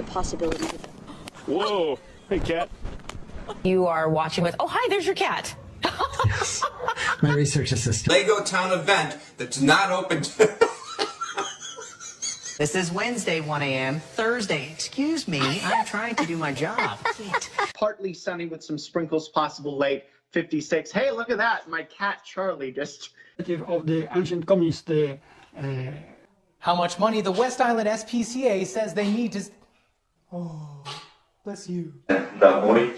The possibility. Whoa. Hey, cat. You are watching with, oh, hi, there's your cat. Yes. My research assistant. Lego Town event that's not open to... This is Wednesday, 1 a.m. Thursday, excuse me, I'm trying to do my job. Partly sunny with some sprinkles possible late, 56. Hey, look at that. My cat Charlie just... Of the ancient communist... How much money the West Island SPCA says they need to... Oh, bless you. That boy.